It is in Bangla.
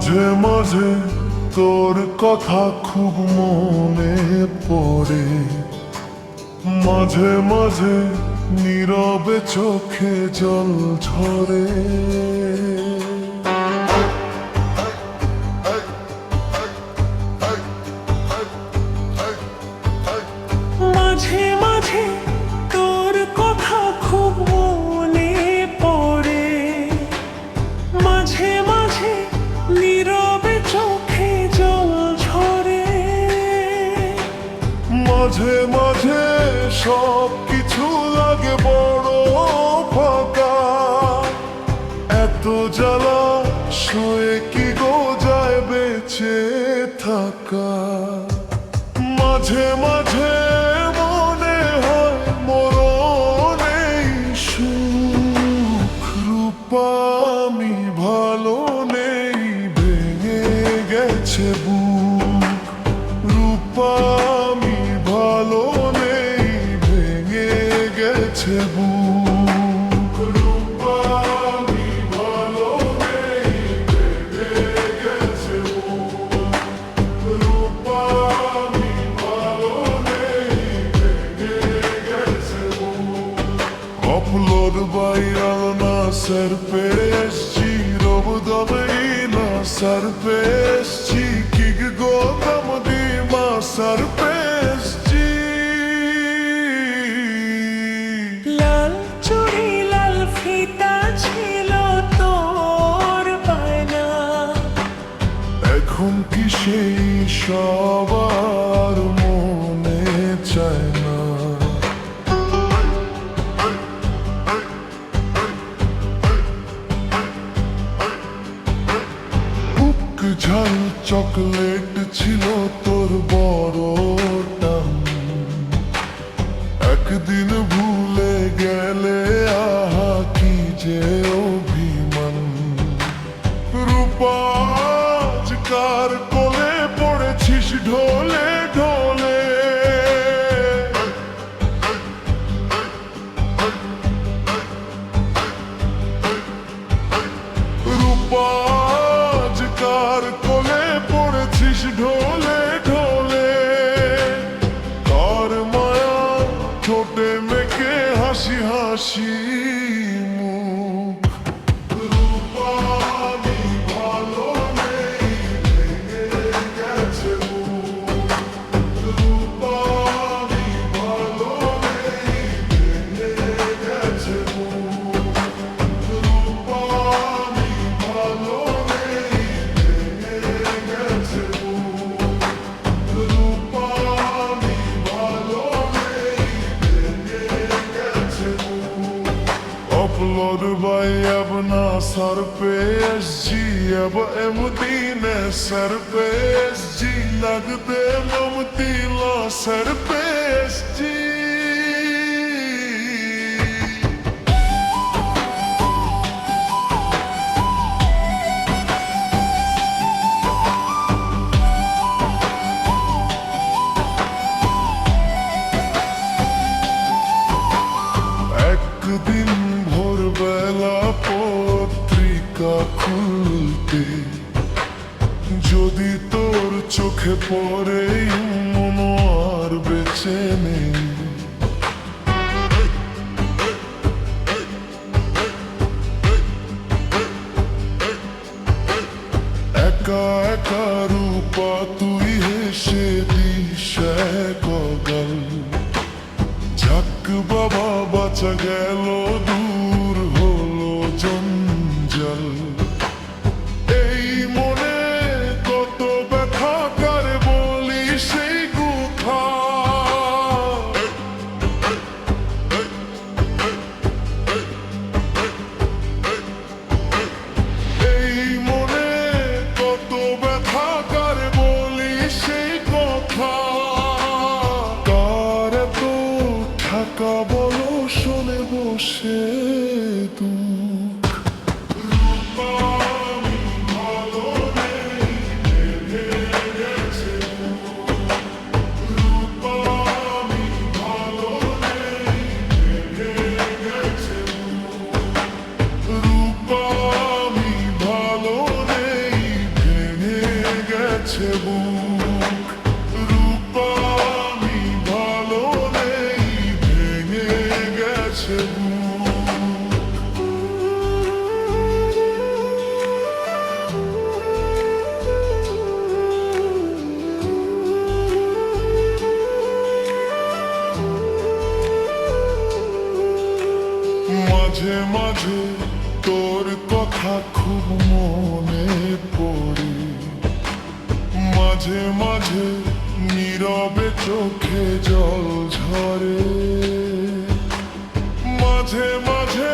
মাঝে মাঝে তোর কথা খুব মনে পড়ে, মাঝে মাঝে নীরবে চোখে জল ঝরে। মাঝে মাঝে তোর কথা খুব মনে পড়ে, মাঝে মাঝে নীরবে চোখে জল ঝরে। মাঝে মাঝে সব কিছু লাগে বড় ফাঁকা, এত জ্বালা সয়ে কি গো যায় বেঁচে থাকা। মাঝে মাঝে মনে হয় মরণেই সুখ, রূপা আমি ভালো নেই, ভেঙে গেছে বুক। রূপা আমি ভালো নেই, ভেঙে গেছে বুক। রূপা আমি ভালো নেই, ভেঙে গেছে বুক। রূপা আমি ভালো নেই, ভেঙে গেছে বুক। Upload viral na sar pe eschi, rob damai na sar pe eschi, kig go dam di ma sar pe eschi। লাল চুড়ি লাল ফিতা ছিল তোর বায়না, এখন কি সেই সবার মনে চায় না? বুক ঝাল চকলেট ছিল তোর বড় টান, একদিন ভুলে গেলে আহা কি যে অভিমান। রূপা আজ কার কোলে পড়েছিস ঢলে ঢলে। রূপা আজ কার কোলে পড়েছিস ঢলে ঢলে। কার মায়া ঠোঁটে মেখে হাসি হাসি মুখ। রূপা আমি ভালো নেই, ভেঙে গেছে বুক। রূপা আমি ভালো নেই, ভেঙে গেছে বুক। রূপা আমি ভালো নেই, ভেঙে গেছে বুক। রূপা আমি ভালো নেই, ভেঙে গেছে বুক। Upload by अपना सर पे SG, अब MD ने सर पे SG, लगते ममतीला सर पे SG। একদিন ভোরবেলা পত্রিকা খুলতে, যদি তোর চোখে পড়ে মন আর বেঁচে নেই। একা একা রূপা তুই হেসে দিস কগাল। যাক বাবা বাঁচা গেল, দূর হলো জঞ্জাল। এই মনে কত ব্যথা কারে বলি সেই কথা। এই মনে কত ব্যথা কারে বলি সেই কথা। কার এত ঠাকা বলো শোনে বসে দুঃখ। রূপা আমি ভালো নেই, ভেঙে গেছে বুক। রূপা আমি ভালো নেই, ভেঙে গেছে বুক। রূপা আমি ভালো নেই, ভেঙে গেছে বুক, রূপালি ভালো নেই, ভেঙে গেছে বুক। মাঝে মাঝে তোর কথা খুব মনে পড়ে, মাঝে মাঝে নীরবে চোখে জল ঝরে, মাঝে মাঝে